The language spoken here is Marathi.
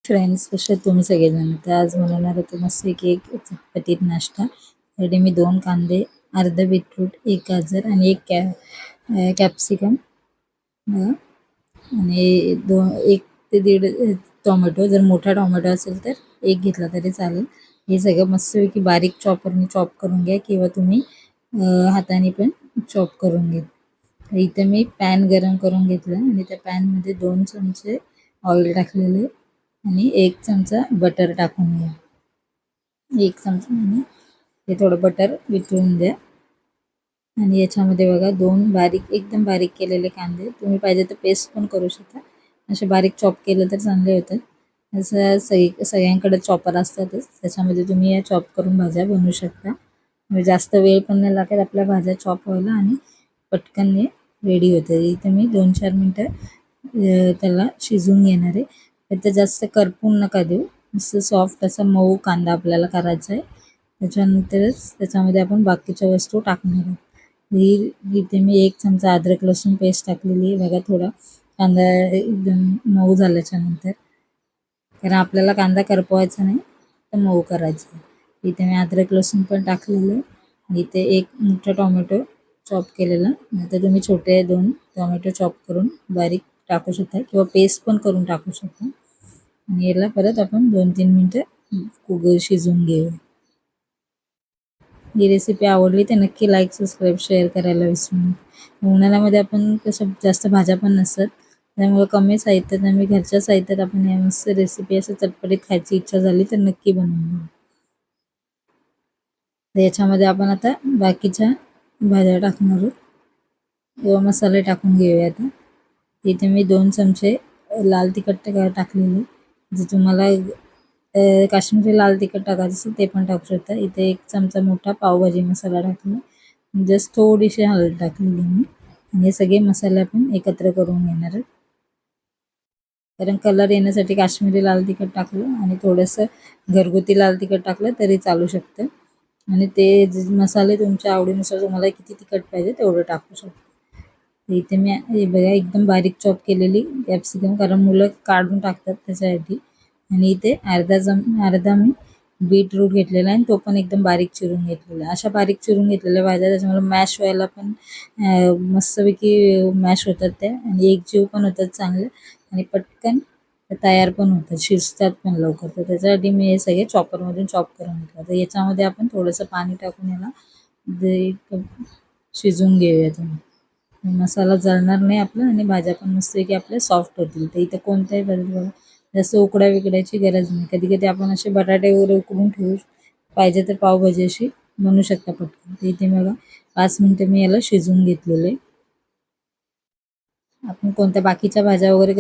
फ्रेंड्स, कसे आहेत तुम्ही सगळेजण? तर आज बनवणार होतो मस्तपैकी एक चटपटीत नाश्ता. त्यासाठी मी 2 कांदे, अर्धा बीटरूट, 1 गाजर आणि 1 कॅप्सिकम आणि 1 ते दीड टोमॅटो. जर मोठा टोमॅटो असेल तर 1 घेतला तरी चालेल. हे सगळं मस्तपैकी बारीक चॉपरने चॉप करून घ्या किंवा तुम्ही हाताने पण चॉप करून घ्या. तर इथे मी पॅन गरम करून घेतला आणि त्या पॅनमध्ये 2 चमचे ऑइल टाकलेले आणि 1 चमचा बटर टाकून घ्या. 1 चमचा आणि हे थोडं बटर वितळून द्या. आणि याच्यामध्ये बघा 2 एकदम बारीक केलेले कांदे, तुम्ही पाहिजे तर पेस्ट पण करू शकता. असे बारीक चॉप केलं तर चांगले होतात. असं सगळ्यांकडे चॉपर असतातच, त्याच्यामध्ये तुम्ही या चॉप करून भाज्या बनवू शकता. म्हणजे जास्त वेळ पण नाही लागत आपल्या भाज्या चॉप व्हायला आणि पटकन हे रेडी होतं. इथं मी 2-4 मिनटं त्याला शिजवून घेणार आहे. तर ते जास्त करपून नका देऊ. नुसतं सॉफ्ट असा मऊ कांदा आपल्याला करायचा आहे. त्याच्यानंतरच त्याच्यामध्ये आपण बाकीच्या वस्तू टाकणार आहोत. इथे मी 1 चमचा अद्रक लसूण पेस्ट टाकलेली आहे. बघा थोडा कांदा एकदम मऊ झाल्याच्या नंतर, कारण आपल्याला कांदा करपवायचा नाही तर मऊ करायचा आहे. इथे मी अद्रक लसूण पण टाकलेलं आहे. आणि इथे 1 मोठा टोमॅटो चॉप केलेला, नाहीतर तुम्ही छोटे 2 टोमॅटो चॉप करून बारीक टाकू शकता किंवा पेस्ट पण करून टाकू शकता. आणि याला परत आपण 2-3 मिनटं शिजवून घेऊ. ही रेसिपी आवडली तर नक्की लाईक, सबस्क्राईब, शेअर करायला विसरू नका. उन्हाळ्यामध्ये आपण कसं जास्त भाज्या पण नसतात, त्यामुळे कमी साहित्यात आणि घरच्या साहित्यात आपण या मस्त रेसिपी असं चटपटीत खायची इच्छा झाली तर नक्की बनवून घेऊ. तर याच्यामध्ये आपण आता बाकीच्या भाज्या टाकणार आहोत किंवा मसाले टाकून घेऊया. आता इथे मी 2 चमचे लाल तिखट टाकलेले. जर तुम्हाला काश्मीरी लाल तिखट टाकायचं असेल ते पण टाकू शकता. इथे 1 चमचा मोठा पावभाजी मसाला टाकला. जस्ट थोडीशी हळद टाकलेली मी आणि हे सगळे मसाले आपण एकत्र करून घेणार आहोत. कारण कलर येण्यासाठी काश्मीरी लाल तिखट टाकलं आणि थोडंसं घरगुती लाल तिखट टाकलं तरी चालू शकतं. आणि ते मसाले तुमच्या आवडीनुसार तुम्हाला किती तिखट पाहिजे तेवढं टाकू शकता. इथे मी हे बघा एकदम बारीक चॉप केलेली कॅप्सिकम, कारण मुलं काढून टाकतात त्याच्यासाठी. आणि इथे अर्धा मी बीटरूट घेतलेला आहे आणि तो पण एकदम बारीक चिरून घेतलेला आहे. अशा बारीक चिरून घेतलेल्या भाज्या त्याच्यामुळे मॅश व्हायला पण मस्तपैकी मॅश होतात त्या आणि एकजीव पण होतात चांगले आणि पटकन तयार पण होतात, शिजतात पण लवकर. तर त्याच्यासाठी मी हे सगळे चॉपरमधून चॉप करून घेतलं. तर याच्यामध्ये आपण थोडंसं पाणी टाकून याला शिजवून घेऊया. तुम्ही मसाला जळणार नाही आपला आणि भाज्या पण मस्तपैकी आपल्या सॉफ्ट होतील. तर इथं कोणत्याही बघा जास्त उकड्या विकड्याची गरज नाही. कधी कधी आपण असे बटाटे वगैरे उकडून ठेवू, पाहिजे तर पावभाजी अशी बनवू शकता पटकन. तर इथे बघा 5 मिनटं मी याला शिजवून घेतलेलं आहे. आपण कोणत्या बाकीच्या भाज्या वगैरे